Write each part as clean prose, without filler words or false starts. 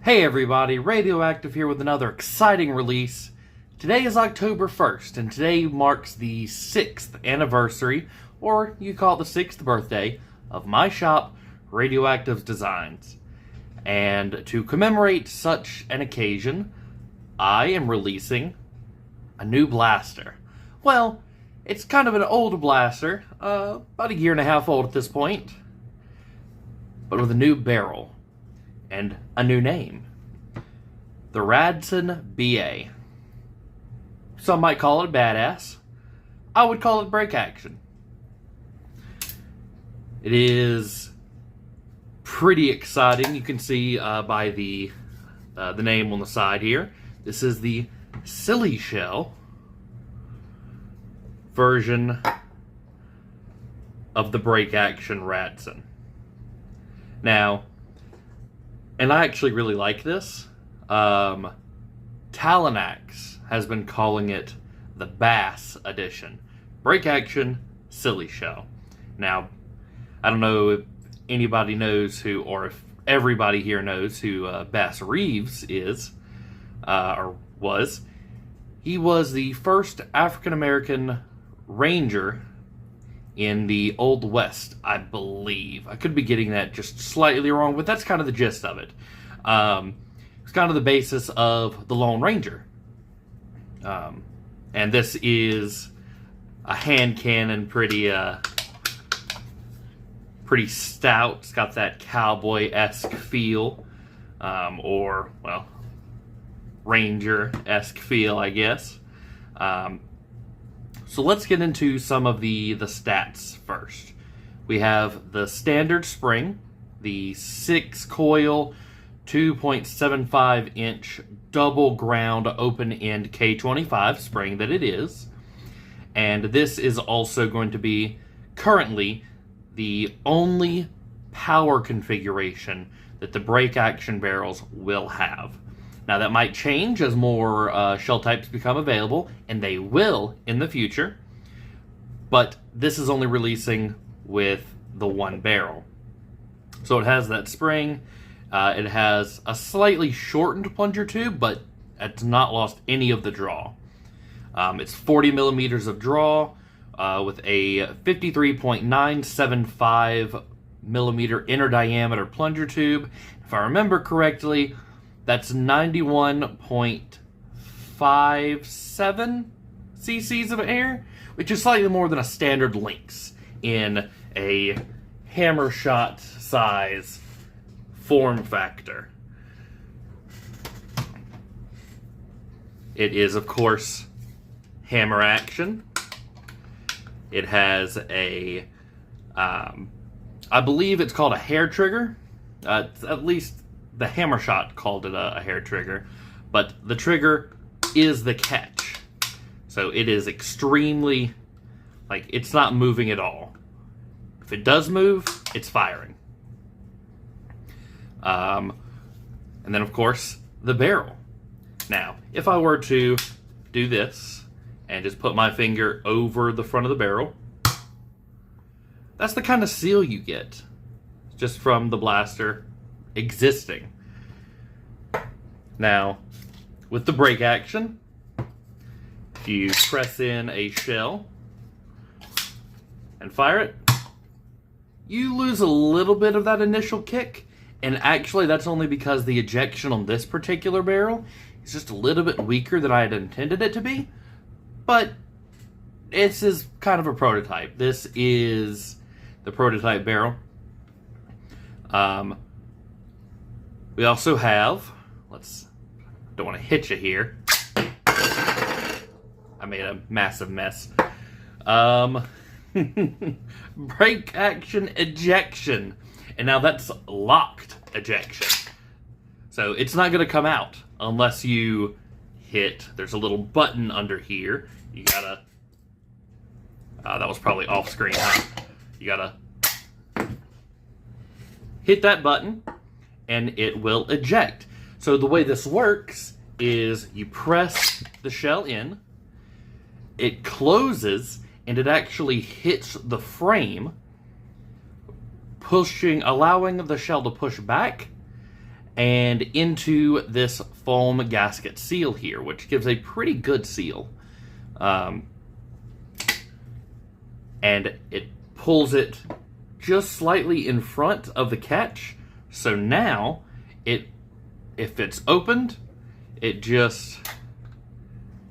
Hey everybody, Radioactive here with another exciting release. Today is October 1st, and today marks the 6th anniversary, or you call it the 6th birthday, of my shop, Radioactive's Designs. And to commemorate such an occasion, I am releasing a new blaster. Well, it's kind of an old blaster, about a year and a half old at this point, but with a new barrel and a new name. The Radson BA. Some might call it badass. I would call it break action. It is pretty exciting. You can see by the name on the side here. This is the Silly Shell version of the break action Radson. Now, and I actually really like this. Talanax has been calling it the Bass Edition. Break action, Silly Shell. Now, I don't know if anybody knows who, or if everybody here knows who Bass Reeves is, or was. He was the first African-American ranger in the Old West, I believe. I could be getting that just slightly wrong, but that's kind of the gist of it. It's kind of the basis of the Lone Ranger. And this is a hand cannon, pretty stout. It's got that cowboy-esque feel, or, well, ranger-esque feel, I guess. So let's get into some of the stats first. We have the standard spring, the 6-coil, 2.75-inch double ground open-end K25 spring that it is. And this is also going to be currently the only power configuration that the break action barrels will have. Now that might change as more shell types become available, and they will in the future, but this is only releasing with the one barrel. So it has that spring, it has a slightly shortened plunger tube, but it's not lost any of the draw. It's 40 millimeters of draw with a 53.975 millimeter inner diameter plunger tube. If I remember correctly, that's 91.57 cc's of air, which is slightly more than a standard Lynx in a hammer shot size form factor. It is, of course, hammer action. It has a, I believe it's called a hair trigger. At least the hammer shot called it a hair trigger, but the trigger is the catch. So it is extremely, like, it's not moving at all. If it does move, it's firing. And then, of course, the barrel. Now, if I were to do this and just put my finger over the front of the barrel, that's the kind of seal you get just from the blaster existing. Now, with the break action, if you press in a shell and fire it, you lose a little bit of that initial kick, and actually that's only because the ejection on this particular barrel is just a little bit weaker than I had intended it to be, but this is kind of a prototype. This is the prototype barrel. We also have, don't want to hit you here. I made a massive mess. Break action ejection. And now that's locked ejection. So it's not going to come out unless you hit, there's a little button under here. You gotta, that was probably off screen, huh? You gotta hit that button and it will eject. So the way this works is you press the shell in, it closes, and it actually hits the frame, allowing the shell to push back, and into this foam gasket seal here, which gives a pretty good seal. And it pulls it just slightly in front of the catch. So now, if it's opened, it just,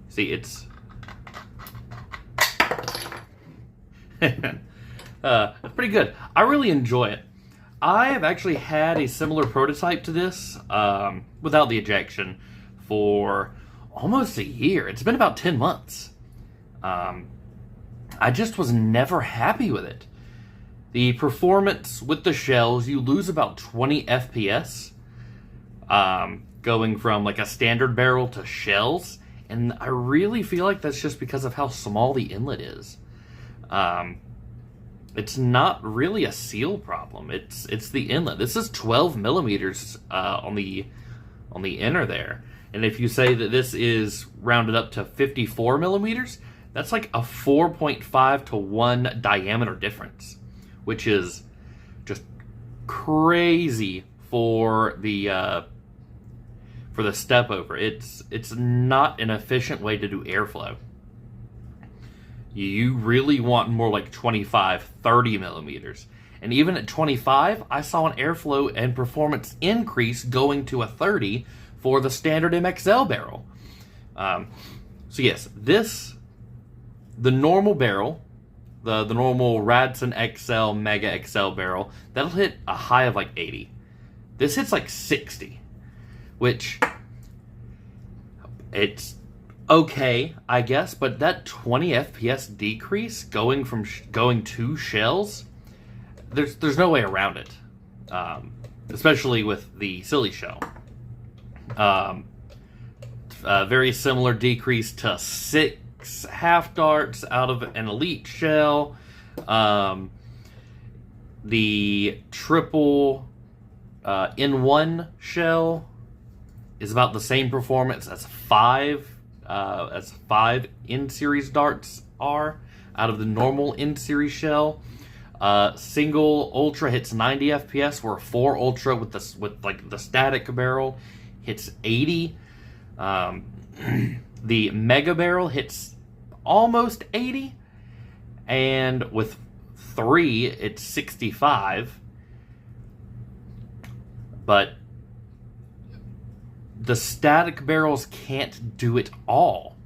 see, it's it's pretty good. I really enjoy it. I have actually had a similar prototype to this, without the ejection, for almost a year. It's been about 10 months. I just was never happy with it. The performance with the shells, you lose about 20 FPS, going from like a standard barrel to shells, and I really feel like that's just because of how small the inlet is. It's not really a seal problem. It's the inlet. This is 12 millimeters on the inner there, and if you say that this is rounded up to 54 millimeters, that's like a 4.5 to 1 diameter difference, which is just crazy for the step over. It's not an efficient way to do airflow. You really want more like 25, 30 millimeters. And even at 25, I saw an airflow and performance increase going to a 30 for the standard MXL barrel. So yes, the normal barrel, the normal Radson XL Mega XL barrel, that'll hit a high of like 80. This hits like 60, which it's okay, I guess, but that 20 FPS decrease going to shells, there's no way around it, especially with the silly shell. Very similar decrease to 6 half darts out of an elite shell. The triple N1 shell is about the same performance as 5 in-series darts are out of the normal in-series shell. Single ultra hits 90 FPS, where 4 ultra with the static barrel hits 80. The mega barrel hits almost 80, and with 3 it's 65. But the static barrels can't do it all,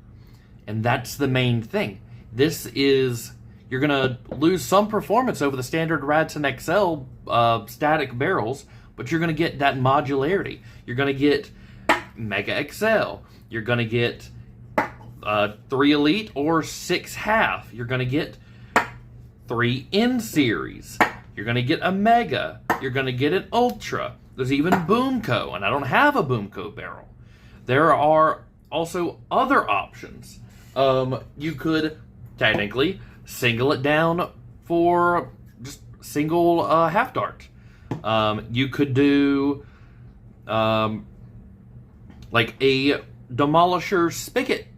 and that's the main thing. You're gonna lose some performance over the standard Radson XL static barrels, but you're gonna get that modularity. You're gonna get Mega XL. You're gonna get 3 Elite or 6 half. You're gonna get 3 in series. You're gonna get a Mega. You're gonna get an Ultra. There's even Boomco, and I don't have a Boomco barrel. There are also other options. You could technically single it down for just single half dart. You could do like a Demolisher spigot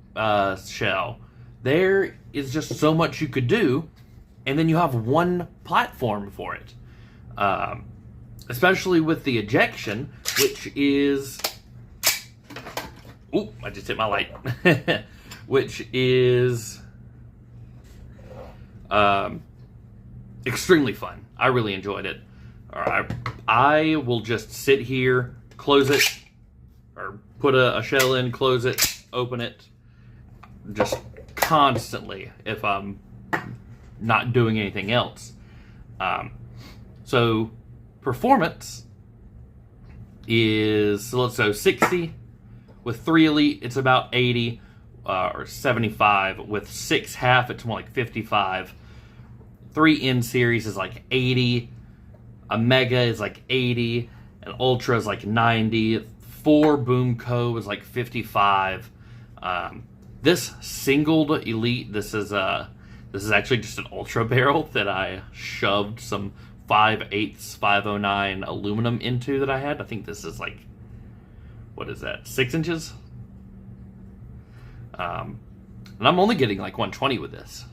shell. There is just so much you could do, and then you have one platform for it. Especially with the ejection, which is... Ooh, I just hit my light. Which is extremely fun. I really enjoyed it. Alright, I will just sit here, close it, or put a shell in, close it, open it, just constantly if I'm not doing anything else. So performance is, so let's go 60. With 3 Elite, it's about 80 or 75. With 6 half, it's more like 55. 3 in series is like 80. A Mega is like 80. An Ultra is like 90. 4 Boomco is like 55. This singled Elite, this is actually just an Ultra barrel that I shoved some 5/8 509 aluminum into that I had. I think this is like, what is that, 6 inches? And I'm only getting like 120 with this,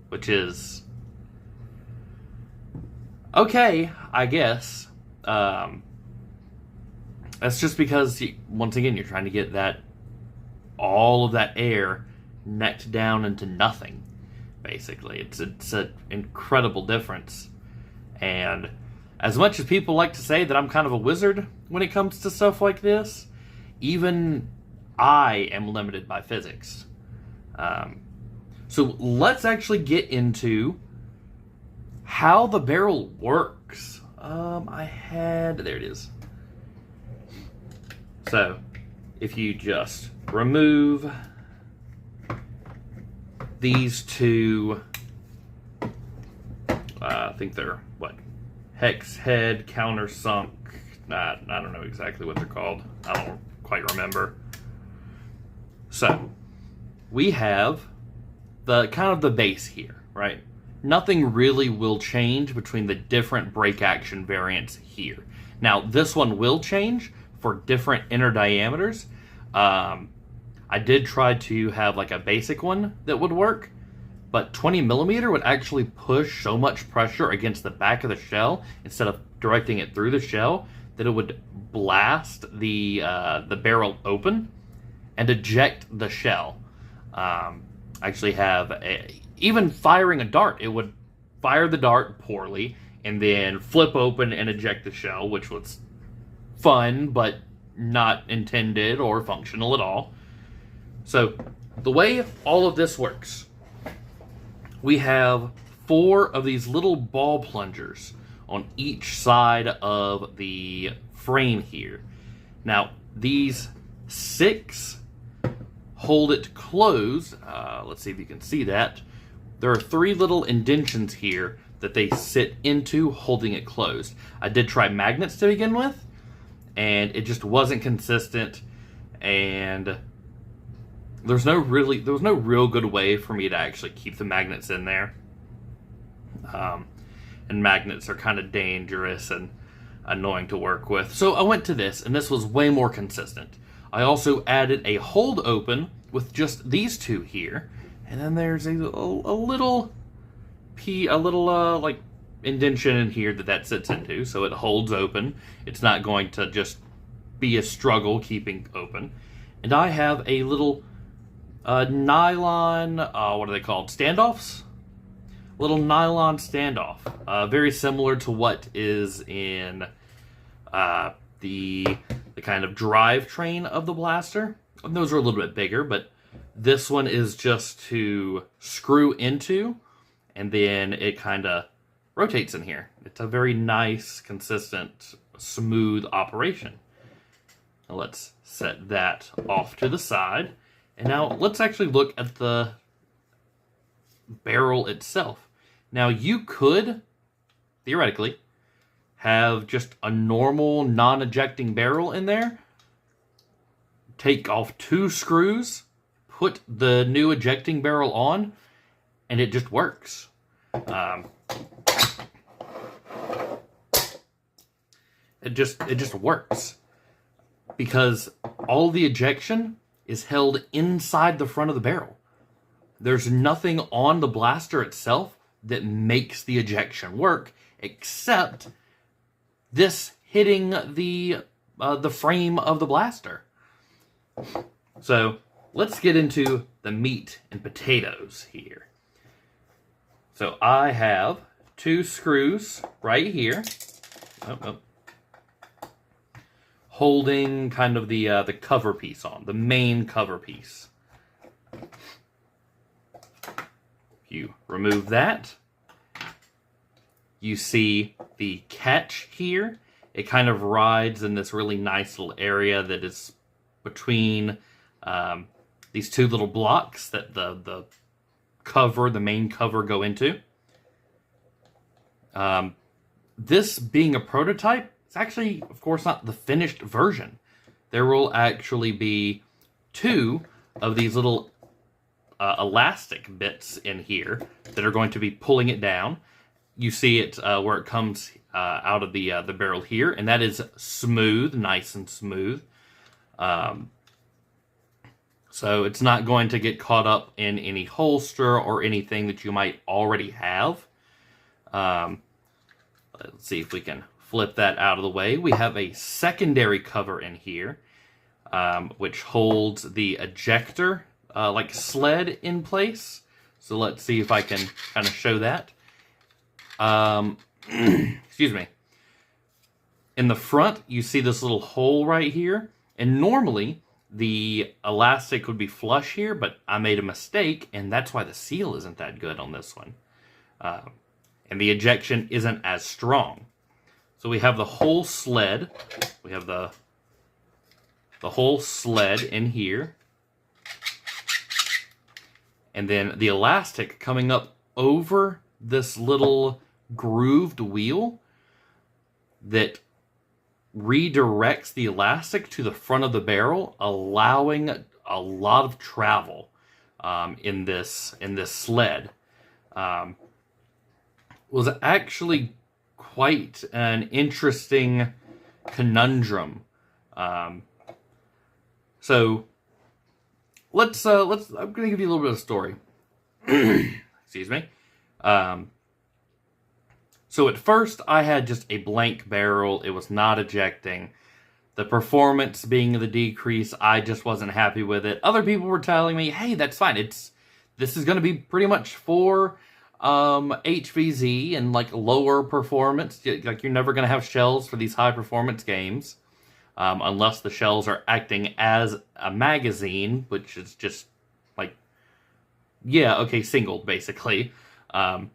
which is okay, I guess. That's just because, once again, you're trying to get all of that air necked down into nothing, basically. It's an incredible difference. And as much as people like to say that I'm kind of a wizard when it comes to stuff like this, even I am limited by physics. So let's actually get into how the barrel works. There it is. So, if you just remove these two, I think they're, hex head, countersunk, I don't know exactly what they're called. I don't quite remember. So, we have the kind of the base here, right? Nothing really will change between the different brake action variants here. Now, this one will change for different inner diameters. I did try to have like a basic one that would work, but 20 millimeter would actually push so much pressure against the back of the shell instead of directing it through the shell that it would blast the barrel open and eject the shell. Actually have even firing a dart, it would fire the dart poorly and then flip open and eject the shell, which was fun but not intended or functional at all. So the way all of this works, we have 4 of these little ball plungers on each side of the frame here. Now these 6 hold it closed. Let's see if you can see that. There are 3 little indentions here that they sit into, holding it closed. I did try magnets to begin with, and it just wasn't consistent, and there was no real good way for me to actually keep the magnets in there. And magnets are kind of dangerous and annoying to work with. So I went to this, and this was way more consistent. I also added a hold open with just these 2 here, and then there's a little like indentation in here that sits into, so it holds open. It's not going to just be a struggle keeping open. And I have a little nylon, what are they called? Standoffs? Little nylon standoff, very similar to what is in the kind of drivetrain of the blaster. And those are a little bit bigger, but this one is just to screw into, and then it kind of rotates in here. It's a very nice, consistent, smooth operation. Now let's set that off to the side. And now let's actually look at the barrel itself. Now you could, theoretically, have just a normal non-ejecting barrel in there, take off 2 screws, put the new ejecting barrel on, and it just works. It just works because all the ejection is held inside the front of the barrel. There's nothing on the blaster itself that makes the ejection work except this hitting the frame of the blaster. So let's get into the meat and potatoes here. So I have 2 screws right here, holding kind of the cover piece on, the main cover piece. You remove that. You see the catch here. It kind of rides in this really nice little area that is between these 2 little blocks that the main cover go into. This being a prototype, it's actually, of course, not the finished version. There will actually be 2 of these little elastic bits in here that are going to be pulling it down. You see it where it comes out of the barrel here, and that is smooth, nice and smooth. So it's not going to get caught up in any holster or anything that you might already have. Let's see if we can flip that out of the way, we have a secondary cover in here, which holds the ejector, like sled in place. So let's see if I can kind of show that. Excuse me. In the front, you see this little hole right here. And normally, the elastic would be flush here, but I made a mistake, and that's why the seal isn't that good on this one. And the ejection isn't as strong. So we have the whole sled. We have the whole sled in here. And then the elastic coming up over this little grooved wheel that redirects the elastic to the front of the barrel, allowing a lot of travel in this sled. Was actually quite an interesting conundrum. So let's I'm going to give you a little bit of story. Excuse me. So at first I had just a blank barrel. It was not ejecting. The performance being the decrease, I just wasn't happy with it. Other people were telling me, hey, that's fine. This is going to be pretty much for HVZ and like lower performance. Like you're never going to have shells for these high performance games. Unless the shells are acting as a magazine, which is just like, yeah, okay, singled basically. And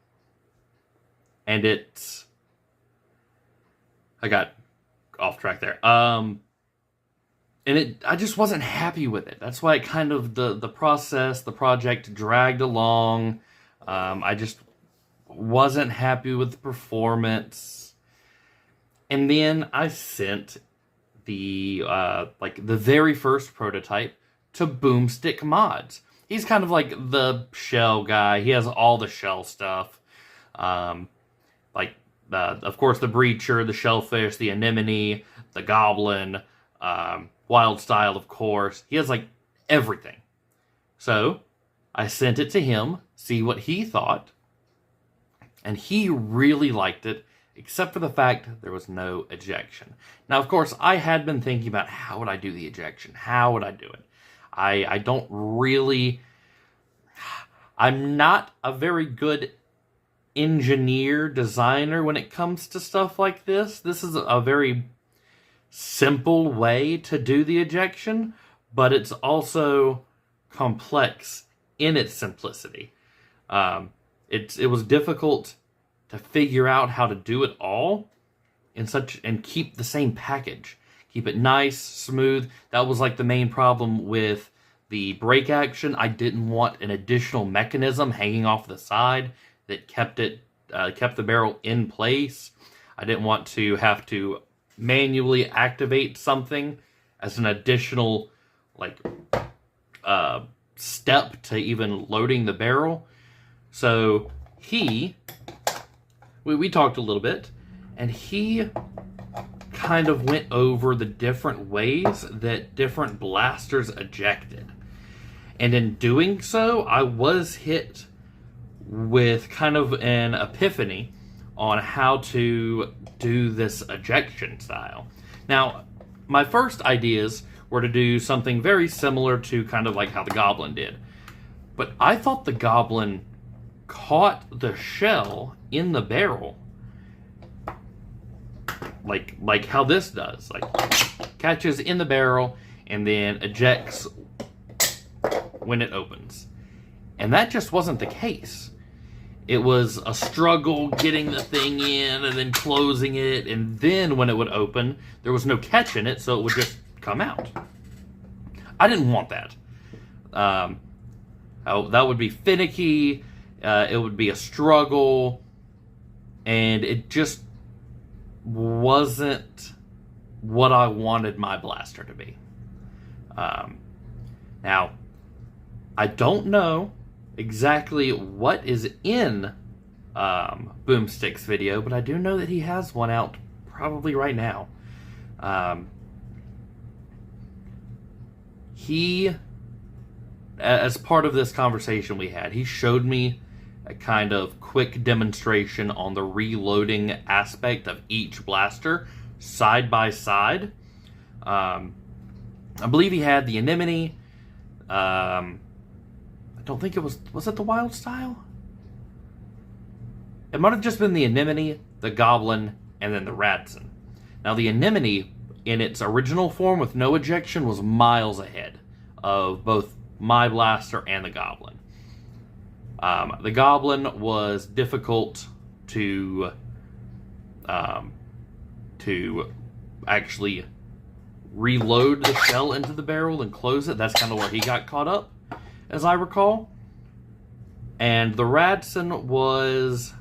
it's, I got off track there. And I just wasn't happy with it. That's why it kind of, the project dragged along. I just wasn't happy with the performance. And then I sent the very first prototype to Boomstick Mods. He's kind of like the shell guy. He has all the shell stuff. Of course, the Breacher, the Shellfish, the Anemone, the Goblin, Wild Style, of course. He has, like, everything. So, I sent it to him, see what he thought. And he really liked it, except for the fact there was no ejection. Now, of course, I had been thinking about how would I do the ejection? How would I do it? I don't really... I'm not a very good engineer, designer when it comes to stuff like this. This is a very simple way to do the ejection, but it's also complex in its simplicity. It was difficult to figure out how to do it all and keep the same package. Keep it nice, smooth. That was like the main problem with the brake action. I didn't want an additional mechanism hanging off the side that kept the barrel in place. I didn't want to have to manually activate something as an additional step to even loading the barrel. So we talked a little bit, and he kind of went over the different ways that different blasters ejected. And in doing so, I was hit with kind of an epiphany on how to do this ejection style. Now, my first ideas were to do something very similar to kind of like how the Goblin did. But I thought the Goblin caught the shell in the barrel like how this does. Like, catches in the barrel and then ejects when it opens. And that just wasn't the case. It was a struggle getting the thing in and then closing it, and then when it would open, there was no catch in it, so it would just come out. I didn't want that. That would be finicky, it would be a struggle, and it just wasn't what I wanted my blaster to be. Now, I don't know exactly what is in Boomstick's video, but I do know that he has one out probably right now. He, as part of this conversation we had, he showed me a kind of quick demonstration on the reloading aspect of each blaster side by side. I believe he had the Anemone. I don't think it was it the Wild Style? It might have just been the Anemone, the Goblin, and then the Radson. Now the Anemone, in its original form with no ejection, was miles ahead of both my blaster and the Goblin. The Goblin was difficult to actually reload the shell into the barrel and close it. That's kind of where he got caught up, as I recall. And the Radson was...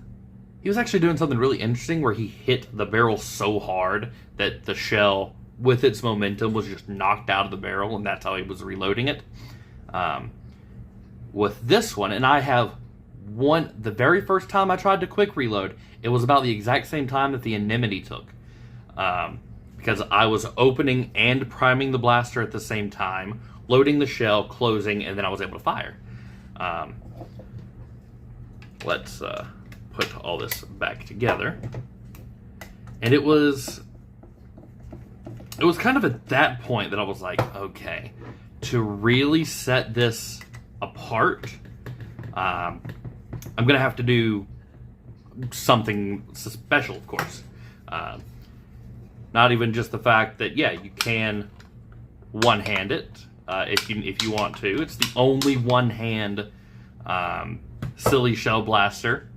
he was actually doing something really interesting where he hit the barrel so hard that the shell, with its momentum, was just knocked out of the barrel, and that's how he was reloading it. With this one, and I have the very first time I tried to quick reload, it was about the exact same time that the Anemone took. Because I was opening and priming the blaster at the same time, loading the shell, closing, and then I was able to fire. Let's put all this back together. And it was kind of at that point that I was like, okay, to really set this apart, I'm going to have to do something special, of course. Not even just the fact that, yeah, you can one-hand it if you want to. It's the only one-hand silly shell blaster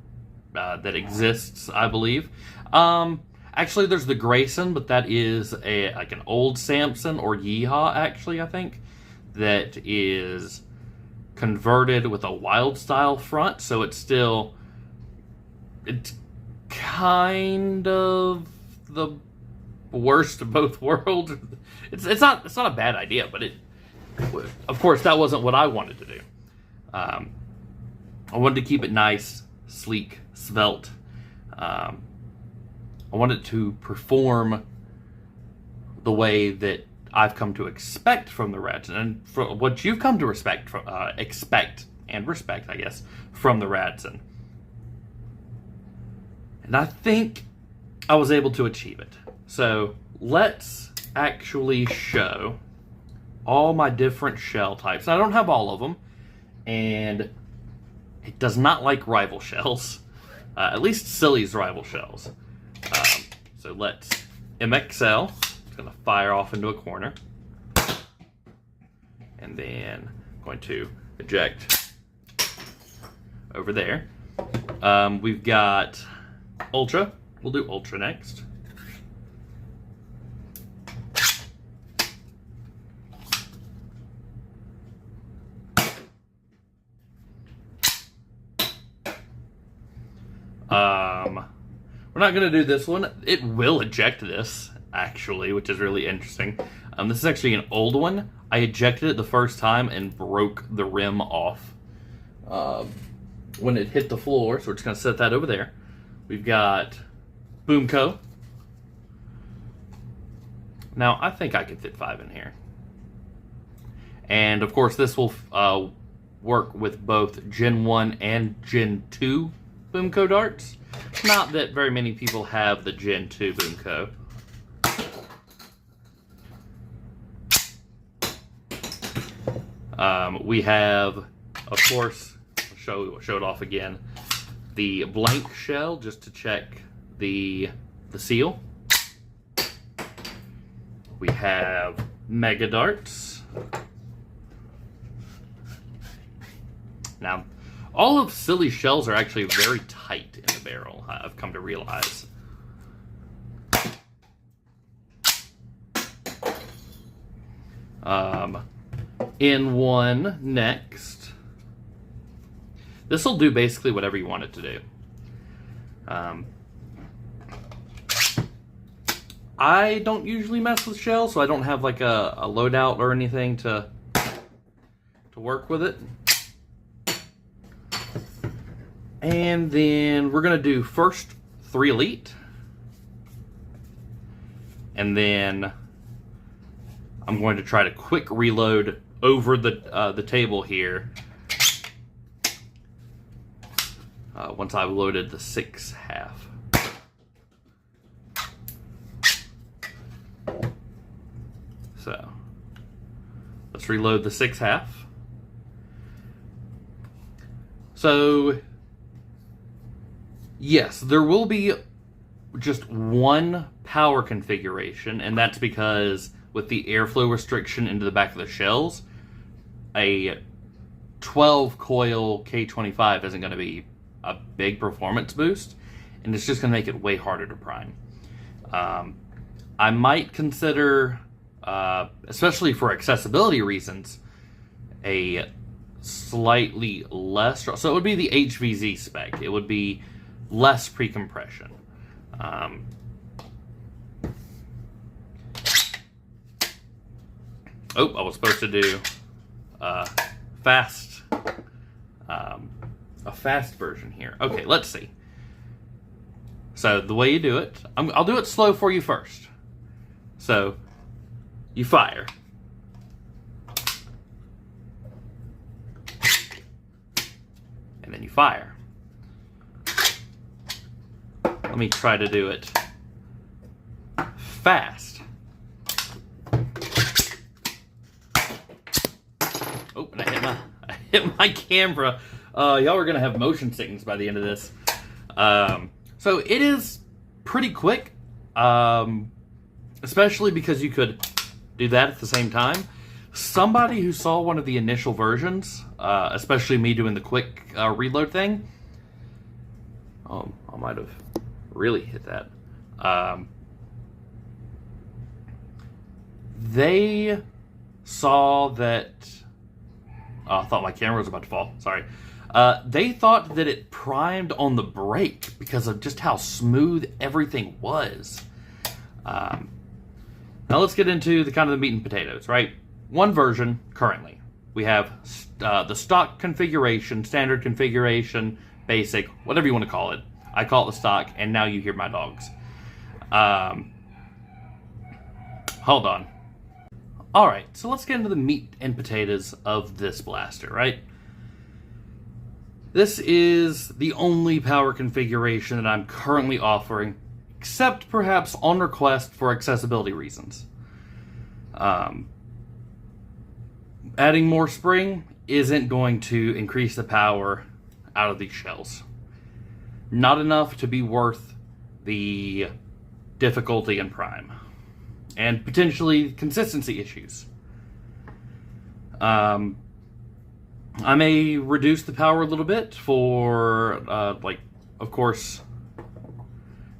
that exists, I believe. Actually, there's the Grayson, but that is like an old Samson or Yeehaw, actually, I think, that is converted with a wild style front, so it's kind of the worst of both worlds. It's not a bad idea, but of course that wasn't what I wanted to do. I wanted to keep it nice, sleek, svelte. I wanted to perform the way that I've come to expect from the Radson, and for what you've come to expect and respect, I guess, from the Radson. And I think I was able to achieve it. So let's actually show all my different shell types. I don't have all of them, and it does not like rival shells. At least Silly's rival shells. So let's MXL. It's going to fire off into a corner. And then I'm going to eject over there. We've got Ultra. We'll do Ultra next. We're not going to do this one. It will eject this, actually, which is really interesting. This is actually an old one. I ejected it the first time and broke the rim off when it hit the floor, so we're just going to set that over there. We've got Boomco. Now, I think I can fit 5 in here. And, of course, this will work with both Gen 1 and Gen 2 Boomco darts. Not that very many people have the Gen 2 Boomco. We have, of course, show it off again, the blank shell just to check the seal. We have Mega Darts. Now, all of Silly's shells are actually very tight in the barrel, I've come to realize. N1 next. This will do basically whatever you want it to do. I don't usually mess with shells, so I don't have like a loadout or anything to work with it. And then we're going to do first 3 Elite. And then I'm going to try to quick reload over the table here. once I've loaded the 6.5. So let's reload the 6.5. So yes, there will be just one power configuration, and that's because with the airflow restriction into the back of the shells, a 12 coil K25 isn't going to be a big performance boost, and it's just going to make it way harder to prime. I might consider, especially for accessibility reasons, a slightly less, so it would be the HVZ spec. It would be less pre-compression. Oh, I was supposed to do a fast version here. Okay, let's see. So the way you do it, I'll do it slow for you first. So you fire. And then you fire. Let me try to do it fast. Oh, and I hit my camera. Y'all are gonna have motion sickness by the end of this. So it is pretty quick, especially because you could do that at the same time. Somebody who saw one of the initial versions, especially me doing the quick reload thing. Oh, I might have really hit that. They saw that. Oh, I thought my camera was about to fall. Sorry. They thought that it primed on the brake because of just how smooth everything was. Now let's get into the kind of the meat and potatoes, right? One version currently. We have the stock configuration, standard configuration, basic, whatever you want to call it. I call it the stock, and now you hear my dogs. Hold on. Alright, so let's get into the meat and potatoes of this blaster, right? This is the only power configuration that I'm currently offering, except perhaps on request for accessibility reasons. Adding more spring isn't going to increase the power out of these shells. Not enough to be worth the difficulty and prime. And potentially consistency issues. I may reduce the power a little bit for, of course,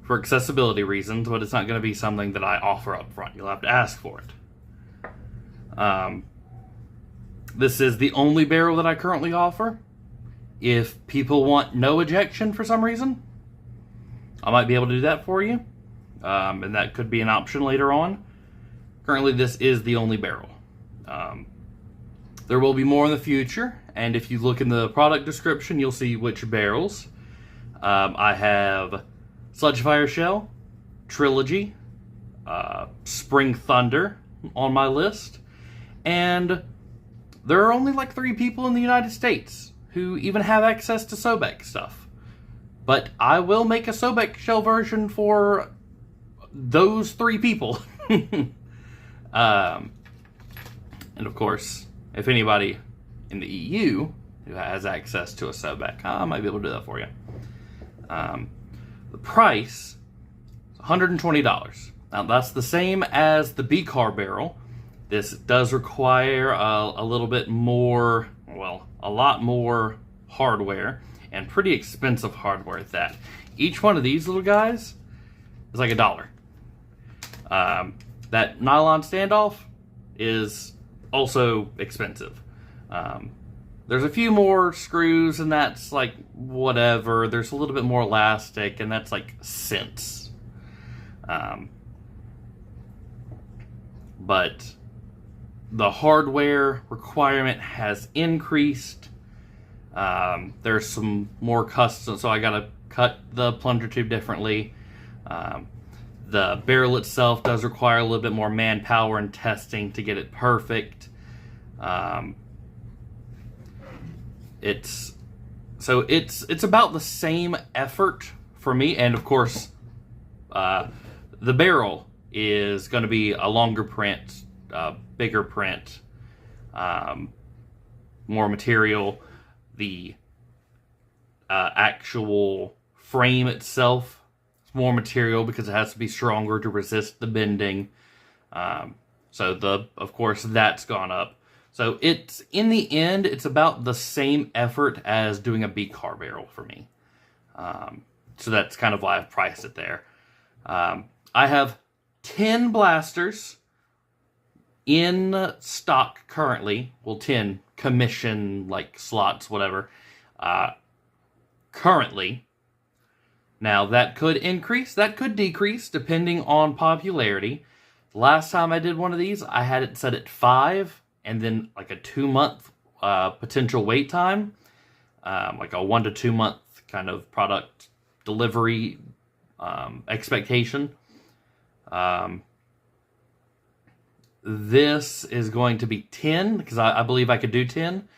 for accessibility reasons, but it's not going to be something that I offer up front. You'll have to ask for it. This is the only barrel that I currently offer. If people want no ejection for some reason, I might be able to do that for you. And that could be an option later on. Currently, this is the only barrel. There will be more in the future, and if you look in the product description, you'll see which barrels. I have Sludge-Fire Shell, Trilogy, Spring Thunder on my list, and there are only like 3 people in the United States who even have access to Sobek stuff. But I will make a Sobek shell version for those 3 people. And of course, if anybody in the EU who has access to a Sobek, I might be able to do that for you. The price is $120. Now that's the same as the B-car barrel. This does require a little bit more, well, a lot more hardware, and pretty expensive hardware at that. Each one of these little guys is like $1. That nylon standoff is also expensive. There's a few more screws, and that's like whatever. There's a little bit more elastic, and that's like cents. But the hardware requirement has increased. There's some more custom, so I gotta cut the plunger tube differently. The barrel itself does require a little bit more manpower and testing to get it perfect. It's So it's about the same effort for me, and of course, the barrel is going to be a longer print, bigger print, more material. The actual frame itself is more material because it has to be stronger to resist the bending. So of course that's gone up. So it's, in the end, it's about the same effort as doing a B-car barrel for me. So that's kind of why I've priced it there. I have 10 blasters in stock currently. Well, 10 commission, like, slots, whatever. Currently. Now, that could increase, that could decrease, depending on popularity. The last time I did one of these, I had it set at 5, and then like a 2-month potential wait time. Like a 1 to 2 month kind of product delivery expectation. This is going to be 10, because I believe I could do 10.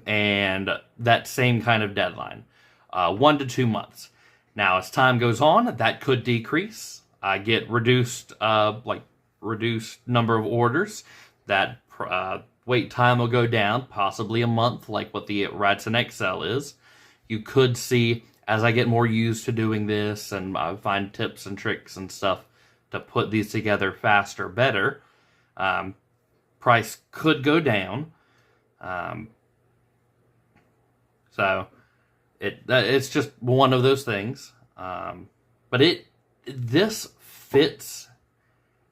And that same kind of deadline. 1 to 2 months. Now, as time goes on, that could decrease. I get reduced number of orders. That wait time will go down, possibly a month, like what the Radson XL is. You could see, as I get more used to doing this, and I find tips and tricks and stuff to put these together faster, better, price could go down. So it's just one of those things. But this fits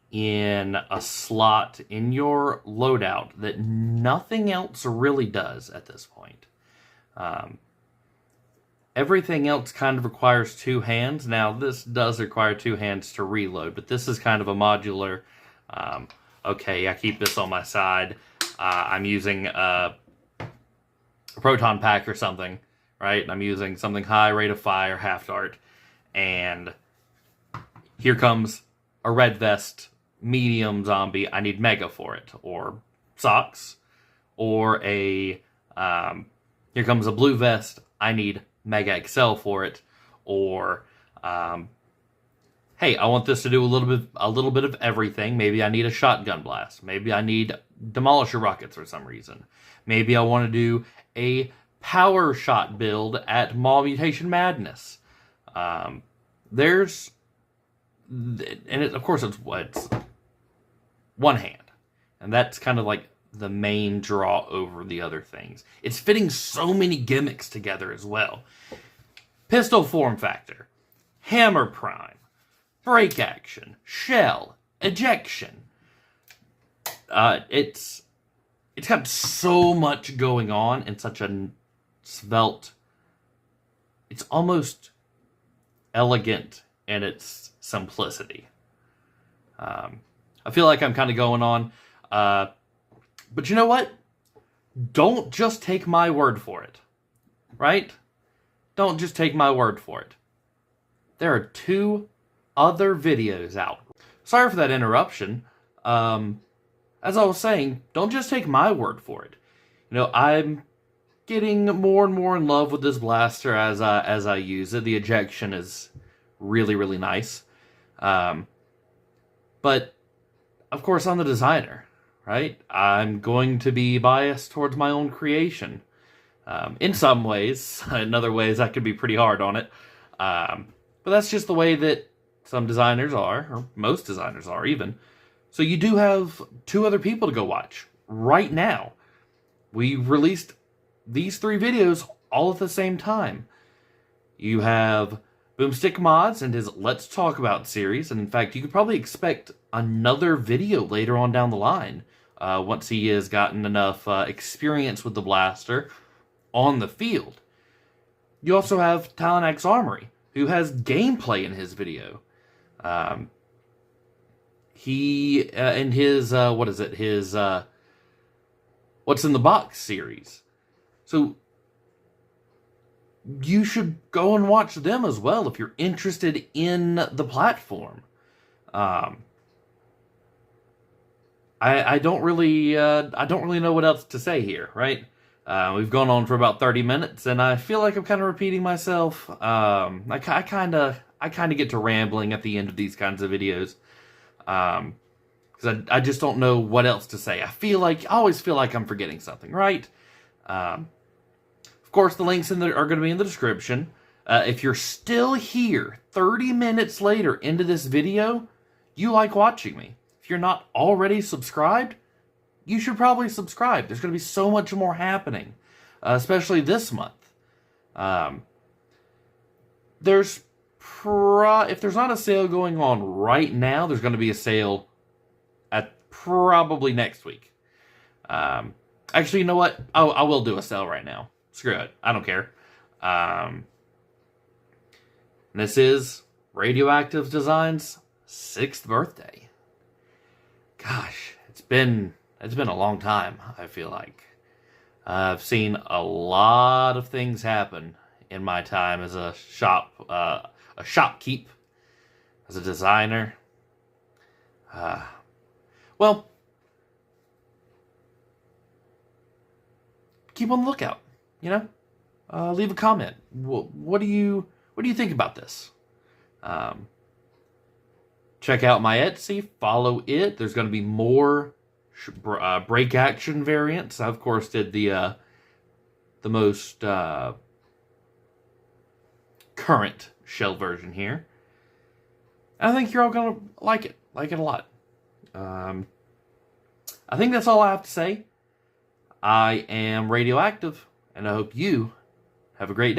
in a slot in your loadout that nothing else really does at this point. Everything else kind of requires 2 hands. Now, this does require 2 hands to reload, but this is kind of a modular. Okay, I keep this on my side. I'm using a proton pack or something, right? I'm using something high rate of fire, half dart, and here comes a red vest medium zombie. I need mega for it, or socks, or a here comes a blue vest. I need mega XL for it, or hey, I want this to do a little bit of everything. Maybe I need a shotgun blast. Maybe I need demolisher rockets for some reason. Maybe I want to do a power shot build at Mall Mutation Madness. Of course it's one hand, and that's kind of like the main draw over the other things. It's fitting so many gimmicks together as well. Pistol form factor, hammer prime, break action, shell, ejection. It's got so much going on in such a svelte. It's almost elegant in its simplicity. I feel like I'm kind of going on, but you know what? Don't just take my word for it, right? Don't just take my word for it. There are 2 other videos out. Sorry for that interruption. As I was saying, don't just take my word for it. You know, I'm getting more and more in love with this blaster as I use it. The ejection is really, really nice. But, of course, I'm the designer, right? I'm going to be biased towards my own creation. In some ways. In other ways, I could be pretty hard on it. But that's just the way that some designers are, or most designers are, even. So you do have 2 other people to go watch right now. We released these 3 videos all at the same time. You have Boomstick Mods and his Let's Talk About series, and in fact, you could probably expect another video later on down the line, once he has gotten enough experience with the blaster on the field. You also have Talon X Armory, who has gameplay in his video. He, in his, his What's in the Box series. So, you should go and watch them as well if you're interested in the platform. I don't really know what else to say here, right? We've gone on for about 30 minutes, and I feel like I'm kind of repeating myself. I kind of get to rambling at the end of these kinds of videos, because I just don't know what else to say. I always feel like I'm forgetting something, right? Of course, the links are going to be in the description. If you're still here 30 minutes later into this video, you like watching me. If you're not already subscribed, you should probably subscribe. There's going to be so much more happening, especially this month. If there's not a sale going on right now, there's going to be a sale at probably next week. Actually, you know what? I will do a sale right now. Screw it. I don't care. This is Radioactive Design's 6th birthday. Gosh, it's been a long time, I feel like. I've seen a lot of things happen in my time as a shopkeep, as a designer. Well, keep on the lookout, you know? Leave a comment. What do you think about this? Check out my Etsy, follow it. There's going to be more break action variants. I, of course, did the most current shell version here. I think you're all going to like it a lot. I think that's all I have to say. I am Radioactive, and I hope you have a great day.